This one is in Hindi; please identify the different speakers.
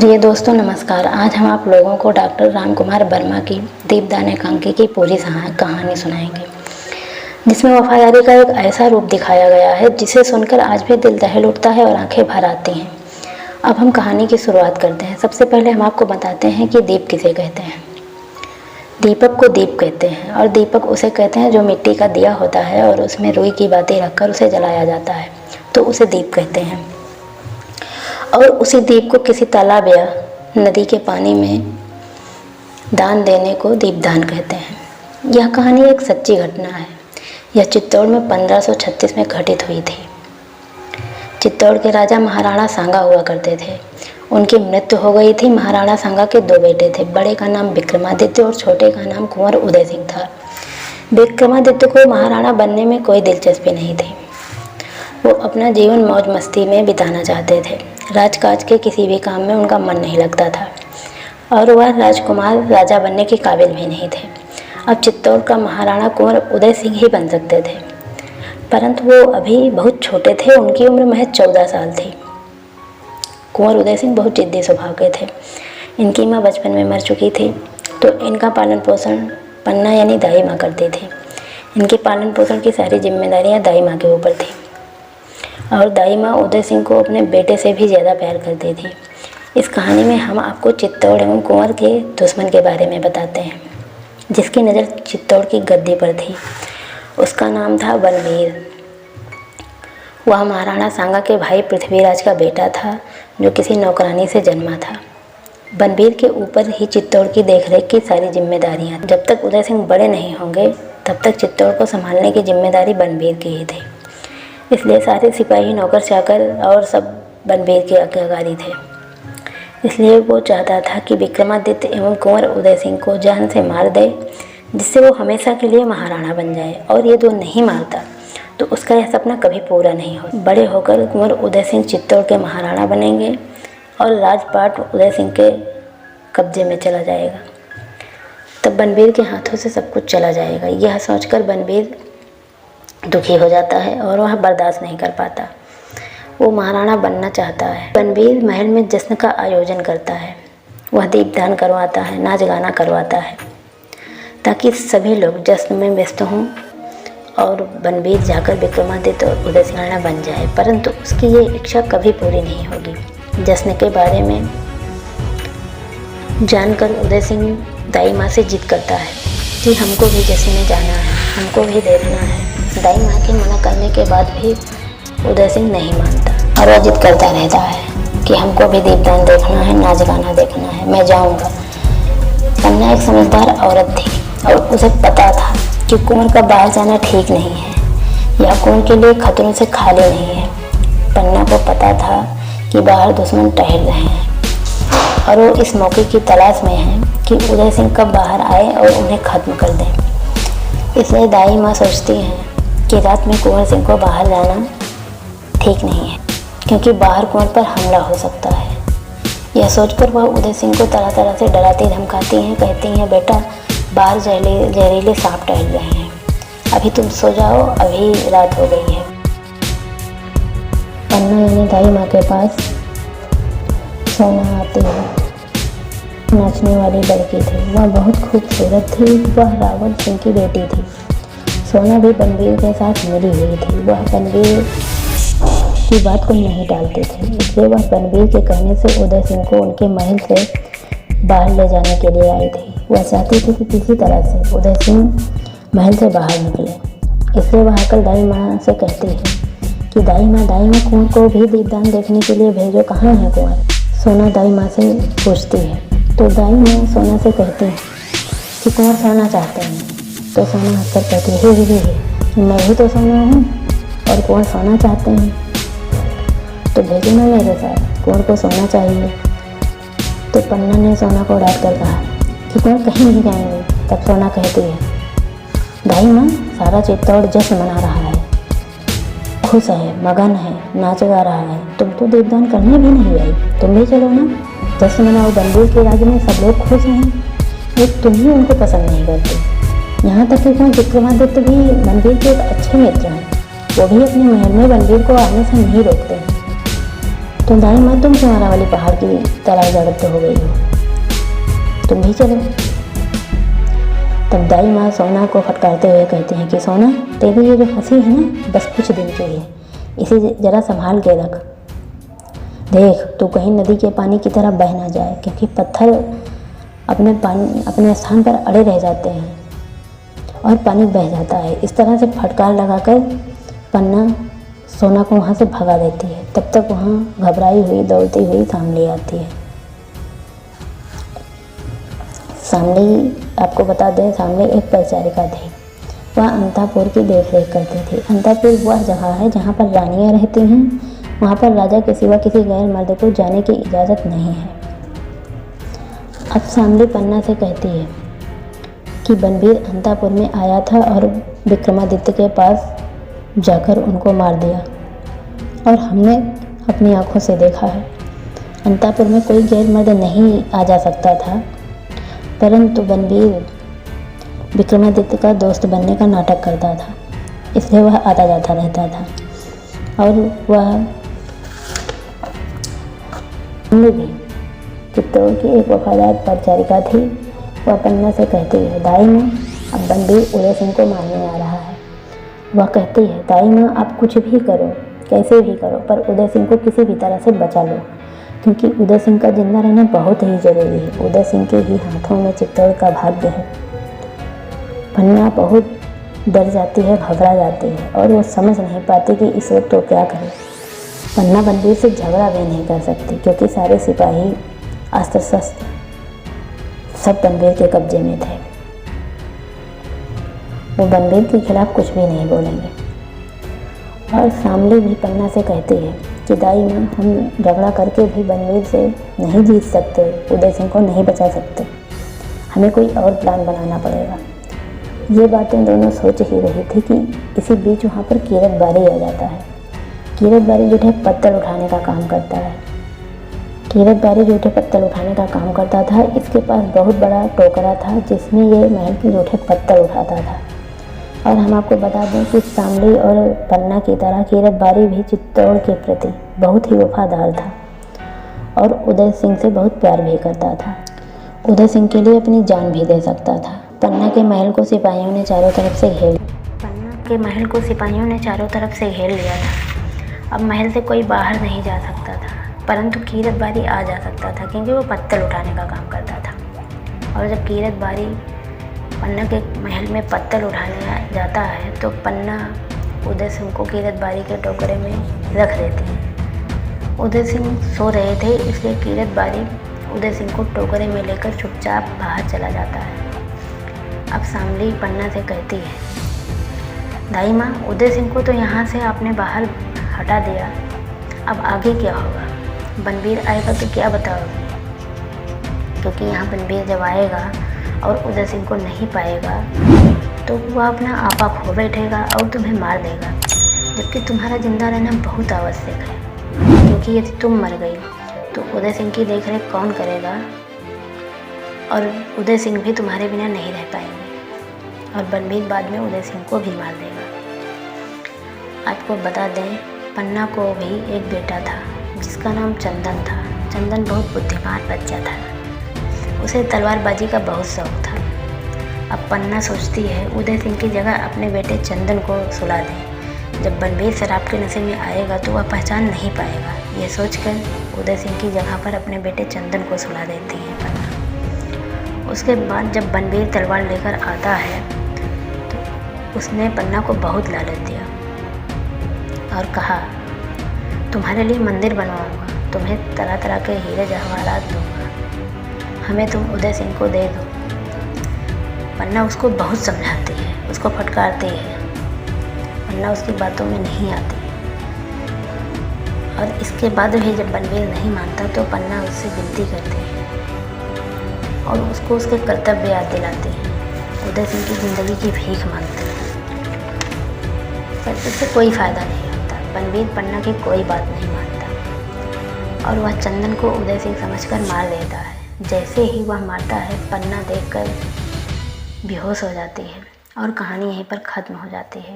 Speaker 1: प्रिय दोस्तों नमस्कार। आज हम आप लोगों को डॉक्टर रामकुमार वर्मा की दीपदान एकांकी की पूरी कहानी सुनाएंगे, जिसमें वफादारी का एक ऐसा रूप दिखाया गया है जिसे सुनकर आज भी दिल दहल उठता है और आंखें भर आती हैं। अब हम कहानी की शुरुआत करते हैं। सबसे पहले हम आपको बताते हैं कि दीप किसे कहते हैं। दीपक को दीप कहते हैं और दीपक उसे कहते हैं जो मिट्टी का दिया होता है और उसमें रुई की बातें रखकर उसे जलाया जाता है, तो उसे दीप कहते हैं। और उसी दीप को किसी तालाब या नदी के पानी में दान देने को दीपदान कहते हैं। यह कहानी एक सच्ची घटना है। यह चित्तौड़ में 1536 में घटित हुई थी। चित्तौड़ के राजा महाराणा सांगा हुआ करते थे। उनकी मृत्यु हो गई थी। महाराणा सांगा के 2 बेटे थे। बड़े का नाम विक्रमादित्य और छोटे का नाम कुंवर उदय सिंह था। विक्रमादित्य को महाराणा बनने में कोई दिलचस्पी नहीं थी। वो अपना जीवन मौज मस्ती में बिताना चाहते थे। राजकाज के किसी भी काम में उनका मन नहीं लगता था और वह राजकुमार राजा बनने के काबिल भी नहीं थे। अब चित्तौड़ का महाराणा कुंवर उदय सिंह ही बन सकते थे, परंतु वो अभी बहुत छोटे थे। उनकी उम्र महज 14 साल थी। कुंवर उदय सिंह बहुत जिद्दी स्वभाव के थे। इनकी माँ बचपन में मर चुकी थी, तो इनका पालन पोषण पन्ना यानी दाई माँ करती थी। इनके पालन पोषण की सारी जिम्मेदारियाँ दाई माँ के ऊपर थी और दाई माँ उदय सिंह को अपने बेटे से भी ज़्यादा प्यार करती थी। इस कहानी में हम आपको चित्तौड़ एवं कुंवर के दुश्मन के बारे में बताते हैं, जिसकी नज़र चित्तौड़ की गद्दी पर थी। उसका नाम था बनवीर। वह महाराणा सांगा के भाई पृथ्वीराज का बेटा था, जो किसी नौकरानी से जन्मा था। बनवीर के ऊपर ही चित्तौड़ की देखरेख की सारी जिम्मेदारियाँ। जब तक उदय सिंह बड़े नहीं होंगे तब तक चित्तौड़ को संभालने की जिम्मेदारी बनवीर की ही थी। इसलिए सारे सिपाही, नौकर चाकर और सब बनवीर के आज्ञाकारी थे। इसलिए वो चाहता था कि विक्रमादित्य एवं कुंवर उदय सिंह को जान से मार दे, जिससे वो हमेशा के लिए महाराणा बन जाए। और ये दो नहीं मारता तो उसका यह सपना कभी पूरा नहीं हो। बड़े होकर कुंवर उदय सिंह चित्तौड़ के महाराणा बनेंगे और राजपाट उदय सिंह के कब्जे में चला जाएगा। तब बनवीर के हाथों से सब कुछ चला जाएगा। यह सोचकर बनवीर दुखी हो जाता है और वह बर्दाश्त नहीं कर पाता। वो महाराणा बनना चाहता है। बनवीर महल में जश्न का आयोजन करता है। वह दीपदान करवाता है, नाच गाना करवाता है, ताकि सभी लोग जश्न में व्यस्त हों और बनवीर जाकर विक्रमादित्य और उदय सिंह राणा बन जाए। परंतु उसकी ये इच्छा कभी पूरी नहीं होगी। जश्न के बारे में जानकर उदय सिंह दाई माँ से जिद करता है कि हमको भी जश्न में जाना है, हमको भी देखना है। दाई माँ के मना करने के बाद भी उदय सिंह नहीं मानता और वह जिद करता रहता है कि हमको भी दीपदान देखना है, नाच गाना देखना है, मैं जाऊंगा। पन्ना एक समझदार औरत थी और उसे पता था कि कुंवर का बाहर जाना ठीक नहीं है या कुंवर के लिए खतरों से खाली नहीं है। पन्ना को पता था कि बाहर दुश्मन टहल रहे हैं और वो इस मौके की तलाश में है कि उदय सिंह कब बाहर आए और उन्हें खत्म कर दें। इसलिए दाई माँ सोचती हैं कि रात में कुंवर सिंह को बाहर जाना ठीक नहीं है, क्योंकि बाहर कुंवर पर हमला हो सकता है। यह सोचकर वह उदय सिंह को तरह तरह से डराती धमकाती हैं। कहती हैं, बेटा बाहर जहरीले सांप टहल रहे हैं, अभी तुम सो जाओ, अभी रात हो गई है। पन्ना यानी दाई माँ के पास सोना आती है। नाचने वाली लड़की थी। वह बहुत खूबसूरत थी। वह रावण सिंह की बेटी थी। सोना भी बनवीर के साथ मिली हुई थी। वह बनवीर की बात को नहीं टालती थी। इसलिए वह बनवीर के कहने से उदय सिंह को उनके महल से बाहर ले जाने के लिए आई थी। वह चाहती थी कि किसी तरह से उदय सिंह महल से बाहर निकले। इसलिए वह आकर दाई माँ से कहती है कि दाई माँ कुंवर को भी दीपदान देखने के लिए भेजो, कहाँ है कुंवर। सोना दाई माँ से पूछती है तो दाई माँ सोना से कहती है कि कुंवर सोना चाहते हैं। तो सोना हंसकर कहती है, मैं भी तो सोना हूँ और कुंवर सोना चाहते हैं, तो भेजो ना मेरे साथ, कुंवर को सोना चाहिए। तो पन्ना ने सोना को डांट कर कहा कि कुंवर कहीं नहीं जाएंगे। तब सोना कहती है, दाई माँ सारा चित्तौड़ जश्न मना रहा है, खुश है, मगन है, नाच गा रहा है, तुम तो दीपदान करने भी नहीं आई, तुम भी चलो ना, जश्न मनाओ। बनवीर के राज्य में सब लोग खुश हैं, एक तुम ही उनको पसंद नहीं करते। यहाँ तक कि विक्रमादित्य भी बनवीर के एक अच्छे मित्र हैं। वो भी अपने महल में बनवीर को आने से नहीं रोकते हैं। तो दाई माँ तुम तुम्हारा वाली पहाड़ की तरह जड़ते हो गई हो, तुम भी चलो। तब दाई माँ सोना को फटकारते हुए कहती हैं कि सोना, तेरी ये जो हंसी है ना, बस कुछ दिन की है, इसे ज़रा संभाल के रख। देख तू कहीं नदी के पानी की तरह बह ना जाए, क्योंकि पत्थर अपने स्थान पर अड़े रह जाते हैं और पानी बह जाता है। इस तरह से फटकार लगाकर पन्ना सोना को वहाँ से भगा देती है। तब तक वहाँ घबराई हुई दौड़ती हुई शामली आती है। शामली, आपको बता दें, शामली एक परिचारिका थी। वह अंतापुर की देखरेख करती थी। अंतापुर वह जगह है जहाँ पर रानियाँ रहती हैं। वहाँ पर राजा के सिवा किसी गैर मर्द को जाने की इजाज़त नहीं है। अब शामली पन्ना से कहती है कि बनवीर अंतापुर में आया था और विक्रमादित्य के पास जाकर उनको मार दिया, और हमने अपनी आंखों से देखा है। अंतापुर में कोई गैर मर्द नहीं आ जा सकता था, परंतु बनवीर विक्रमादित्य का दोस्त बनने का नाटक करता था, इसलिए वह आता जाता रहता था। और वह भी चित्तौड़ की एक वफादार परिचारिका थी। वह पन्ना से कहती है, दाई माँ, अब बनवीर उदय सिंह को मारने आ रहा है। वह कहती है, दाई माँ, आप कुछ भी करो, कैसे भी करो, पर उदय सिंह को किसी भी तरह से बचा लो, क्योंकि उदय सिंह का जिंदा रहना बहुत ही जरूरी है। उदय सिंह के ही हाथों में चित्तौड़ का भाग्य है। पन्ना बहुत डर जाती है, घबरा जाती है, और वो समझ नहीं पाती कि इस वक्त तो क्या करे। पन्ना बनवीर से झगड़ा भी नहीं कर सकती, क्योंकि सारे सिपाही, अस्त्र शस्त्र सब बनवीर के कब्जे में थे। वो बनवीर के खिलाफ कुछ भी नहीं बोलेंगे। और शामली भी पन्ना से कहती है कि दाई माँ, हम झगड़ा करके भी बनवीर से नहीं जीत सकते, उदय सिंह को नहीं बचा सकते, हमें कोई और प्लान बनाना पड़ेगा। ये बातें दोनों सोच ही रही थी कि इसी बीच वहाँ पर कीरत बारी आ जाता है। कीरत बारी जो है पत्थर उठाने का काम करता है। कीरत बारी जो है पत्थर उठाने का काम करता था। इसके पास बहुत बड़ा टोकरा था जिसमें ये महल की जो है पत्थर उठाता था। और हम आपको बता दें कि शामली और पन्ना की तरह कीरत बारी भी चित्तौड़ के प्रति बहुत ही वफादार था और उदय सिंह से बहुत प्यार भी करता था। उदय सिंह के लिए अपनी जान भी दे सकता था। पन्ना के महल को सिपाहियों ने चारों तरफ से घेर लिया था। अब महल से कोई बाहर नहीं जा सकता था, परंतु कीरत बारी आ जा सकता था, क्योंकि वो पत्थर उठाने का काम करता था। और जब कीरत बारी पन्ना के महल में पत्थर उठाने जाता है तो पन्ना उदय सिंह को कीरत बारी के टोकरे में रख देती है। उदय सिंह सो रहे थे, इसलिए कीरत बारी उदय सिंह को टोकरे में लेकर चुपचाप बाहर चला जाता है। अब शामली पन्ना से कहती है, दाई माँ, उदय सिंह को तो यहाँ से आपने बाहर हटा दिया, अब आगे क्या होगा? बनवीर आएगा तो क्या बताओगे? क्योंकि यहाँ बनवीर जब आएगा और उदय सिंह को नहीं पाएगा तो वह अपना आपा खो बैठेगा और तुम्हें मार देगा, जबकि तुम्हारा जिंदा रहना बहुत आवश्यक है, क्योंकि यदि तुम मर गई तो उदय सिंह की देखरेख कौन करेगा, और उदय सिंह भी तुम्हारे बिना नहीं रह पाएंगे, और बनवीर बाद में उदय सिंह को भी मार देगा। आपको बता दें, पन्ना को भी एक बेटा था जिसका नाम चंदन था। चंदन बहुत बुद्धिमान बच्चा था, उसे तलवारबाजी का बहुत शौक था। अब पन्ना सोचती है उदय सिंह की जगह अपने बेटे चंदन को सुला दें। जब बनवीर शराब के नशे में आएगा तो वह पहचान नहीं पाएगा। यह सोचकर उदय सिंह की जगह पर अपने बेटे चंदन को सुला देती है पन्ना। उसके बाद जब बनवीर तलवार लेकर आता है तो उसने पन्ना को बहुत लालच दिया और कहा, तुम्हारे लिए मंदिर बनवाऊंगा, तुम्हें तरह तरह के हीरे जवाहरात दूंगा, हमें तुम उदय सिंह को दे दो। पन्ना उसको बहुत समझाती है, उसको फटकारती है। पन्ना उसकी बातों में नहीं आती, और इसके बाद भी जब बनवीर नहीं मानता तो पन्ना उससे विनती करती है और उसको उसके कर्तव्य याद दिलाती है। उदय सिंह की ज़िंदगी की भीख मांगती है, पर इससे कोई फ़ायदा नहीं होता। बनवीर पन्ना की कोई बात नहीं मानता और वह चंदन को उदय सिंह समझकर मार देता है। जैसे ही वह मारता है, पन्ना देखकर बेहोश हो जाती है और कहानी यहीं पर ख़त्म हो जाती है।